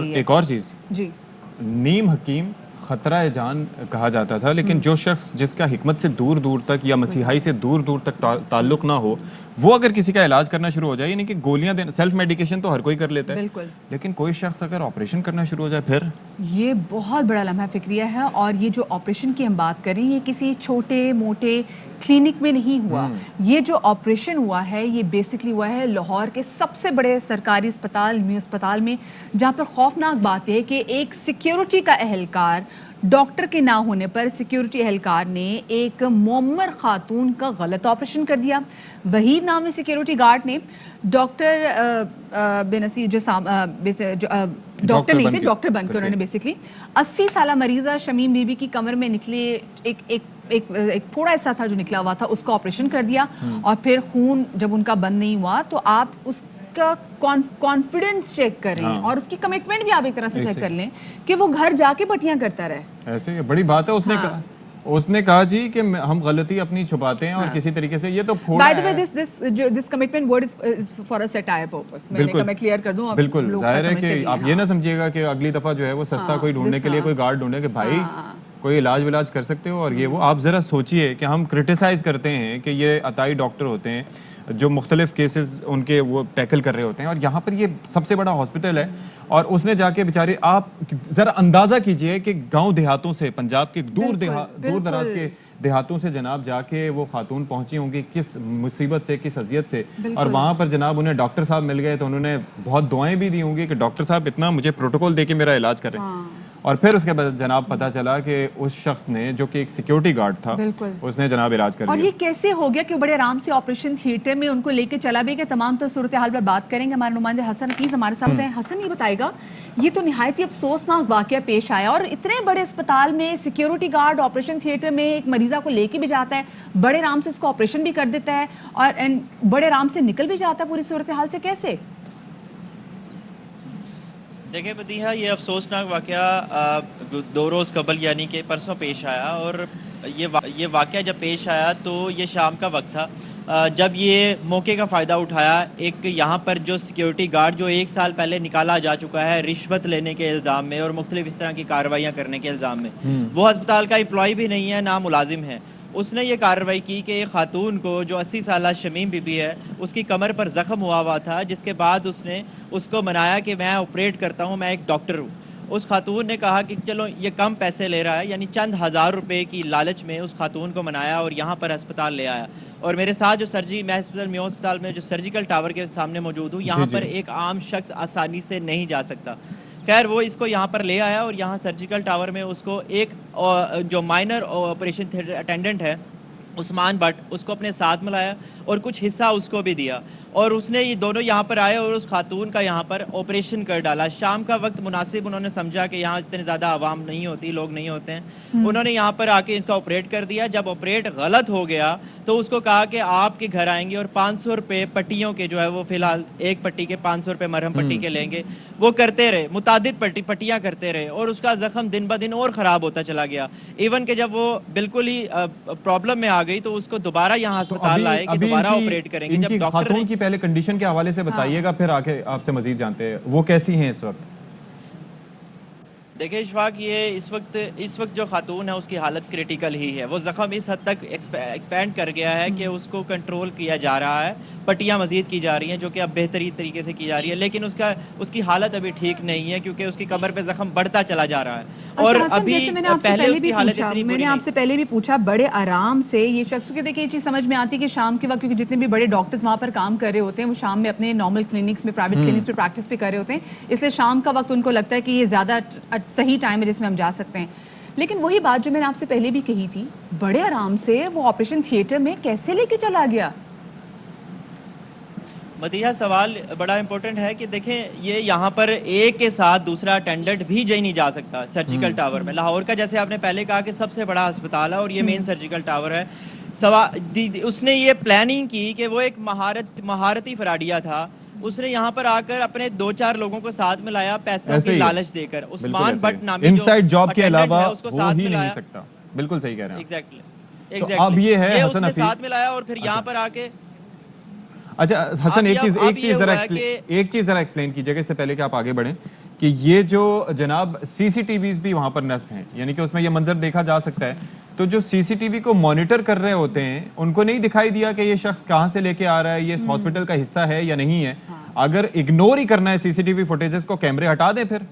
और एक और चीज़ जी, नीम हकीम खतरा जान कहा जाता था, लेकिन जो शख्स जिसका हिकमत से दूर दूर तक या मसीहाई से दूर दूर तक ताल्लुक ना हो, वो अगर किसी का इलाज करना शुरू हो जाए, यानी कि गोलियां देना, सेल्फ मेडिकेशन तो हर कोई कर लेता है, लेकिन कोई शख्स अगर ऑपरेशन करना शुरू हो जाए, फिर ये बहुत बड़ा लम्हा फिक्रिया है। और ये जो ऑपरेशन की हम बात करें, ये किसी छोटे मोटे क्लिनिक में नहीं हुआ। ये जो ऑपरेशन हुआ है, ये बेसिकली हुआ है लाहौर के सबसे बड़े सरकारी अस्पताल में, जहाँ पर खौफनाक बात यह है कि एक सिक्योरिटी का एहलकार, डॉक्टर के ना होने पर सिक्योरिटी एहलकार ने एक मुअम्मर खातून का गलत ऑपरेशन कर दिया। वहीद नामी सिक्योरिटी गार्ड ने डॉक्टर बेनसीर डॉक्टर नहीं थे, डॉक्टर बनकर उन्होंने बेसिकली 80 साल मरीजा शमीम बीबी की कमर में निकले एक थोड़ा ऐसा था जो निकला हुआ था, उसका ऑपरेशन कर दिया। और फिर खून जब उनका बंद नहीं हुआ तो आप उसका कॉन्फिडेंस चेक करें और उसकी कमिटमेंट भी आप एक तरह से चेक कर लें कि वो घर जाके पट्टियां करता रहे। ऐसे बड़ी बात है। उसने कहा जी कि हम गलती अपनी छुपाते हैं और किसी तरीके से ये तो by the way this commitment word is for a satire purpose. मैं क्लियर कर दूं। बिल्कुल जाहिर है कि आप ये ना समझिएगा कि अगली दफा जो है वो सस्ता कोई ढूंढने के लिए कोई गार्ड ढूंढे कि भाई कोई इलाज कर सकते हो और ये वो। आप जरा सोचिए कि हम क्रिटिसाइज करते हैं कि ये अताई डॉक्टर होते हैं जो मुख्तलिफ केसेस उनके वो टैकल कर रहे होते हैं, और यहाँ पर ये सबसे बड़ा हॉस्पिटल है और उसने जाके बेचारे, आप जरा अंदाजा कीजिए कि गांव देहातों से, पंजाब के दूर दराज के देहातों से जनाब जाके वो खातून पहुंची होंगी किस मुसीबत से, किस अजियत से, और वहां पर जनाब उन्हें डॉक्टर साहब मिल गए तो उन्होंने बहुत दुआएं भी दी होंगी कि डॉक्टर साहब इतना मुझे प्रोटोकॉल दे के मेरा इलाज कर रहे हैं। और फिर उसके बाद जनाब पता चला कि उस शख्स ने, जो कि एक सिक्योरिटी गार्ड था, उसने जनाब इलाज कर लिया। और ये कैसे हो गया कि बड़े आराम से ऑपरेशन थिएटर में उनको लेके चला भी गया। तमाम तो सूरत हाल पर बात करेंगे, हमारे नुमाइंदे हसन हफीज हमारे साथ हैं। हसन ये बताएगा, ये तो निहायत ही अफसोसनाक वाकया पेश आया और इतने बड़े अस्पताल में सिक्योरिटी गार्ड ऑपरेशन थिएटर में एक मरीजा को लेके भी जाता है, बड़े आराम से उसको ऑपरेशन भी कर देता है और बड़े आराम से निकल भी जाता है पूरी सूरत हाल से। कैसे? देखिए मदीहा, ये अफसोसनाक वाक़या 2 रोज़ कबल यानी कि परसों पेश आया। और ये वाक़या जब पेश आया तो ये शाम का वक्त था जब ये मौके का फ़ायदा उठाया एक यहाँ पर जो सिक्योरिटी गार्ड, जो 1 साल पहले निकाला जा चुका है रिश्वत लेने के इल्ज़ाम में और मुख्तलिफ इस तरह की कार्रवाइयाँ करने के इल्ज़ाम में, वो अस्पताल का एम्प्लॉय भी नहीं है, ना मुलाजिम है। उसने ये कार्रवाई की कि एक खातून को जो 80 साल शमीम बीबी है, उसकी कमर पर ज़ख़म हुआ था, जिसके बाद उसने उसको मनाया कि मैं ऑपरेट करता हूँ, मैं एक डॉक्टर हूँ। उस खातून ने कहा कि चलो ये कम पैसे ले रहा है, यानी चंद हज़ार रुपए की लालच में उस खातून को मनाया और यहाँ पर अस्पताल ले आया। और मेरे साथ जो मैं अस्पताल में जो सर्जिकल टावर के सामने मौजूद हूँ, यहाँ पर एक आम शख्स आसानी से नहीं जा सकता। खैर वो इसको यहाँ पर ले आया और यहाँ सर्जिकल टावर में उसको एक जो माइनर ऑपरेशन अटेंडेंट है उस्मान भट्ट, उसको अपने साथ मिलाया और कुछ हिस्सा उसको भी दिया और उसने ये दोनों यहाँ पर आए और उस खातून का यहाँ पर ऑपरेशन कर डाला। शाम का वक्त मुनासिब उन्होंने समझा कि यहाँ इतने ज़्यादा आवाम नहीं होती, लोग नहीं होते हैं, उन्होंने यहाँ पर आके इसका ऑपरेट कर दिया। जब ऑपरेट गलत हो गया तो उसको कहा कि आपके घर आएंगे और 500 रुपये पट्टियों के जो है वो फ़िलहाल एक पट्टी के 500 रुपये मरहम पट्टी के लेंगे। वो करते रहे, मुतादिद पट्टियाँ करते रहे और उसका ज़ख्म दिन ब दिन और ख़राब होता चला गया। इवन कि जब वो बिल्कुल ही प्रॉब्लम में आ गई तो उसको दोबारा यहाँ अस्पताल लाए कि दोबारा ऑपरेट करेंगे। जब डॉक्टर की पहले कंडीशन के हवाले से बताइएगा, फिर आके आपसे मजीद जानते हैं वो कैसी हैं इस वक्त। देखिए इशफाक, ये इस वक्त जो खातून है उसकी हालत क्रिटिकल ही है। वो ज़ख़म इस हद तक एक्सपेंड कर गया है कि उसको कंट्रोल किया जा रहा है, पट्टियाँ मज़ीद की जा रही हैं जो कि अब बेहतरीन तरीके से की जा रही है, लेकिन उसकी हालत अभी ठीक नहीं है क्योंकि उसकी कमर पे ज़ख़म बढ़ता चला जा रहा है। और अभी पहले उसकी हालत इतनी मैंने आपसे पहले भी पूछा, बड़े आराम से ये शख्स, क्योंकि देखिए ये चीज़ समझ में आती है कि शाम के वक्त, क्योंकि जितने भी बड़े डॉक्टर्स वहाँ पर काम कर रहे होते हैं वो शाम में अपने नॉर्मल क्लिनिक्स में, प्राइवेट क्लिनिक्स में प्रैक्टिस भी कर रहे होते हैं, इसलिए शाम का वक्त उनको लगता है कि ये ज़्यादा सही टाइम है जिसमें हम जा सकते हैं। लेकिन वही बात जो मैंने आपसे पहले भी कही थी, बड़े आराम से वो ऑपरेशन थिएटर में कैसे लेके चला गया? मदीहा, सवाल बड़ा इंपॉर्टेंट है कि देखें ये यहाँ पर एक के साथ दूसरा अटेंडेंट भी नहीं जा सकता सर्जिकल टावर में। लाहौर का, जैसे आपने पहले कहा, कि सबसे बड़ा अस्पताल है और ये मेन सर्जिकल टावर है। उसने ये प्लानिंग की कि वो एक महारती फराडिया था, उसने यहाँ पर आकर अपने 2-4 लोगों को साथ मिलाया पैसों की लालच देकर। उस्मान भट्ट नामी इनसाइड जॉब के अलावा उसको साथ मिलाया। बिल्कुल सही कह रहे हैं। एग्जैक्टली। अब ये है हसन हफीज साथ मिलाया और फिर यहाँ पर आके, अच्छा हसन, एक चीज जरा एक्सप्लेन कीजिएगा इससे पहले कि आप आगे बढ़ें कि ये जो जनाब सीसीटीवीज भी वहां पर नस्ब हैं, यानी कि उसमें ये मंजर देखा जा सकता है, तो जो सीसीटीवी को मॉनिटर कर रहे होते हैं उनको नहीं दिखाई दिया कि ये शख्स कहाँ से लेके आ रहा है, ये हॉस्पिटल का हिस्सा है या नहीं है। अगर इग्नोर ही करना है सीसीटीवी फुटेजेस को, कैमरे हटा दें फिर।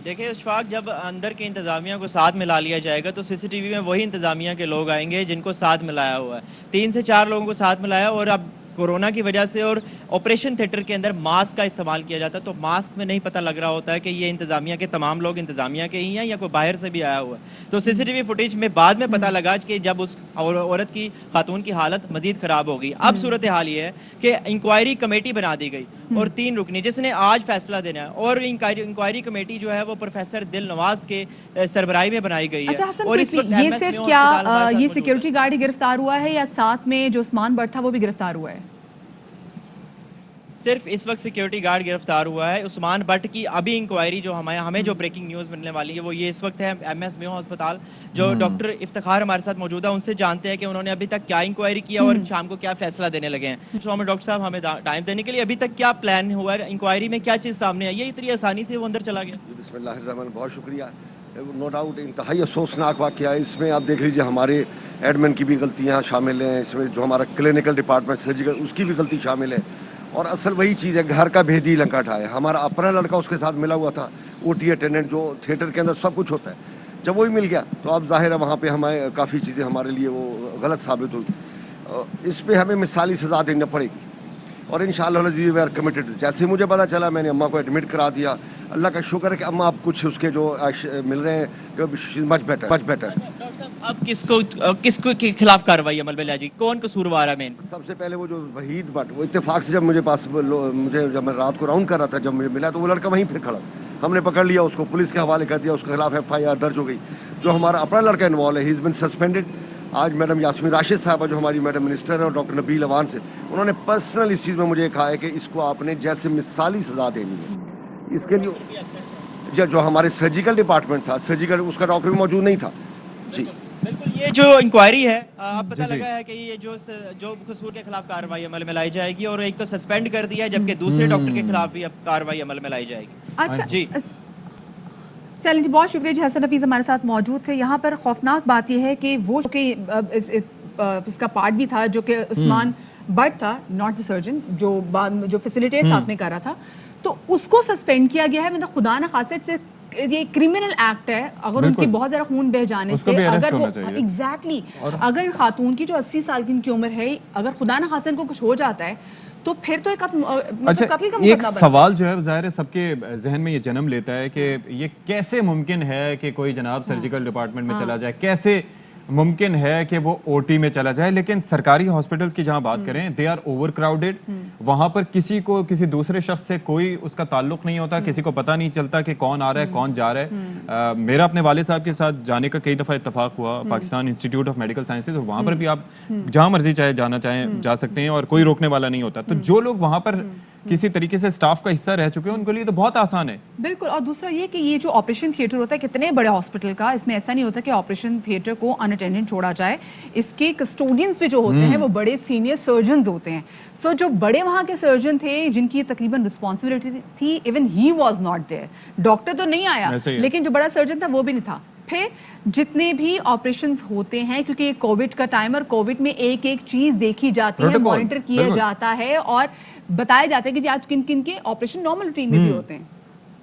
देखिए इशफाक, जब अंदर के इंतजामिया को साथ मिला लिया जाएगा तो सीसीटीवी में वही इंतजामिया के लोग आएंगे जिनको साथ मिलाया हुआ है। 3 से 4 लोगों को साथ मिलाया, और अब कोरोना की वजह से और ऑपरेशन थिएटर के अंदर मास्क का इस्तेमाल किया जाता है, तो मास्क में नहीं पता लग रहा होता है कि ये इंतजामिया के तमाम लोग इंतजामिया के ही हैं या कोई बाहर से भी आया हुआ है। तो सीसीटीवी फुटेज में बाद में पता लगा कि जब उस औरत की, खातून की हालत मजीद ख़राब हो गई। अब सूरत हाल ये है कि इंक्वायरी कमेटी बना दी गई और 3 रुकनी, जिसने आज फैसला देना है, और इंक्वायरी कमेटी जो है वो प्रोफेसर दिल नवाज के सरबराही में बनाई गई है। अच्छा हसन, और इस वक्त ये MS सिर्फ में क्या अस्पताल हमारे साथ ये मौजूद है। सिक्योरिटी गार्ड ही गिरफ्तार हुआ है या साथ में जो उस्मान बट था वो भी गिरफ्तार हुआ है? सिर्फ इस वक्त सिक्योरिटी गार्ड गिरफ्तार हुआ है। उस्मान बट की अभी इंक्वायरी जो हमें जो ब्रेकिंग न्यूज़ मिलने वाली है वो ये इस वक्त है MS मेयो अस्पताल, जो डॉक्टर इफ्तिखार हमारे साथ मौजूद है, उनसे जानते हैं कि उन्होंने अभी तक क्या इंक्वायरी किया और शाम को क्या फैसला देने लगे हैं। तो हमें डॉक्टर साहब हमें टाइम देने के लिए, अभी तक क्या प्लान हुआ है, इंक्वायरी में क्या चीज़ सामने आई है, इतनी आसानी से वो अंदर चला गया? बिस्मिल्लाहिर्रहमान, बहुत शुक्रिया। नो डाउट इंतहाई अफसोसनाक वाक़या है। इसमें आप देख लीजिए हमारे एडमिन की भी गलतियाँ शामिल हैं, इसमें जो हमारा क्लिनिकल डिपार्टमेंट सर्जिकल उसकी भी गलती शामिल है, और असल वही चीज़ है, घर का भेदी लंकाटा है। हमारा अपना लड़का उसके साथ मिला हुआ था, OT अटेंडेंट, जो थिएटर के अंदर सब कुछ होता है। जब वही मिल गया तो अब जाहिर है वहाँ पे हमें काफ़ी चीज़ें हमारे लिए वो गलत साबित हुई। इस पे हमें मिसाली सज़ा देनी पड़ेगी और इंशाअल्लाह वी आर कमिटेड। जैसे ही मुझे पता चला मैंने अम्मा को एडमिट करा दिया। अल्लाह का शुक्र है कि अम्मा अब कुछ उसके जो मिल रहे हैं, मच बेटर। डॉक्टर साहब, अब किसको के खिलाफ कार्रवाई अमल में लाई जाएगी? कौन कसूरवार है मेन? सबसे पहले वो जो वहीद भट्ट, वो इत्तेफाक से जब मुझे पास मुझे जब मैं रात को राउंड कर रहा था, जब मुझे मिला तो वो लड़का वहीं पे खड़ा, हमने पकड़ लिया, उसको पुलिस के हवाले कर दिया, उसके खिलाफ FIR दर्ज हो गई। जो हमारा अपना लड़का इन्वॉल्व है, ही इज़ बिन सस्पेंडेड। आज मैडम यास्मीन राशिद साहबा जो हमारी मैडम मिनिस्टर हैं, और डॉक्टर नबील अवान से, उन्होंने पर्सनल इस चीज़ में मुझे कहा है कि इसको आपने जैसे मिसाली सज़ा देनी है। इसके लिए जो हमारे सर्जिकल डिपार्टमेंट था, सर्जिकल उसका डॉक्टर भी मौजूद नहीं था जी। बिल्कुल, ये जो इंक्वायरी है, अब पता लगा है कि ये जो कसूर के खिलाफ कार्रवाई अमल में लाई जाएगी, और एक तो सस्पेंड कर दिया है, जबकि दूसरे डॉक्टर के खिलाफ भी अब कार्रवाई अमल में लाई जाएगी। अच्छा जी चलिए जी, बहुत शुक्रिया जी। हसन हफीज़ हमारे साथ मौजूद थे। यहाँ पर खौफनाक बात यह है कि वो इसका पार्ट भी था जो कि उस्मान बट था, नॉट द सर्जन, जो फैसिलिटेट साथ में कर रहा था, तो उसको सस्पेंड किया गया है। मतलब खुदा न खासियत से ये क्रिमिनल एक्ट है। अगर उनकी बहुत ज़्यादा खून बह जाने से, अगर वो एग्जैक्टली अगर खातून की जो 80 साल की उनकी उम्र है, अगर खुदा न खासियत को कुछ हो जाता है तो फिर तो एक अच्छा, कत्ल का एक सवाल जो है ज़ाहिर है सबके जहन में ये जन्म लेता है कि ये कैसे मुमकिन है कि कोई जनाब सर्जिकल डिपार्टमेंट में चला जाए, कैसे मुमकिन है कि वो OT में चला जाए। लेकिन सरकारी हॉस्पिटल्स की जहां बात करें, दे आर ओवर क्राउडेड। वहां पर किसी को किसी दूसरे शख्स से कोई उसका ताल्लुक नहीं होता, किसी को पता नहीं चलता कि कौन आ रहा है कौन जा रहा है। मेरा अपने वाले साहब के साथ जाने का कई दफ़ा इत्तेफाक हुआ Pakistan institute of medical sciences, और वहां पर भी आप जहां मर्जी चाहे जाना चाहें जा सकते हैं और कोई रोकने वाला नहीं होता। तो जो लोग वहां पर किसी तरीके से स्टाफ का हिस्सा रह चुके हैं उनके लिए तो बहुत आसान है। बिल्कुल। और दूसरा ये कि ये जो ऑपरेशन थिएटर होता है कितने बड़े हॉस्पिटल का, इसमें ऐसा नहीं होता कि ऑपरेशन थिएटर को अनअटेंडेंट छोड़ा जाए। इसके कस्टोडियंस भी जो होते हैं वो बड़े सीनियर सर्जन होते हैं। सो जो बड़े वहाँ के सर्जन थे जिनकी तकरीबन रिस्पॉन्सिबिलिटी थी, even he was not there. Doctor तो नहीं आया, लेकिन जो बड़ा सर्जन था वो भी नहीं था। फिर जितने भी ऑपरेशंस होते हैं, क्योंकि ये कोविड का टाइम, और कोविड में एक एक चीज देखी जाती है, मॉनिटर किया जाता है और बताया जाता है कि आज किन किन के ऑपरेशन नॉर्मल रूटीन में भी होते हैं।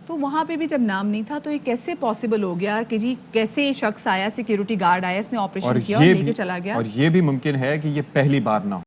तो वहां पे भी जब नाम नहीं था तो ये कैसे पॉसिबल हो गया कि जी कैसे शख्स आया, सिक्योरिटी गार्ड आया, इसने ऑपरेशन किया और लेके चला गया। और ये भी मुमकिन है कि ये पहली बार ना हो।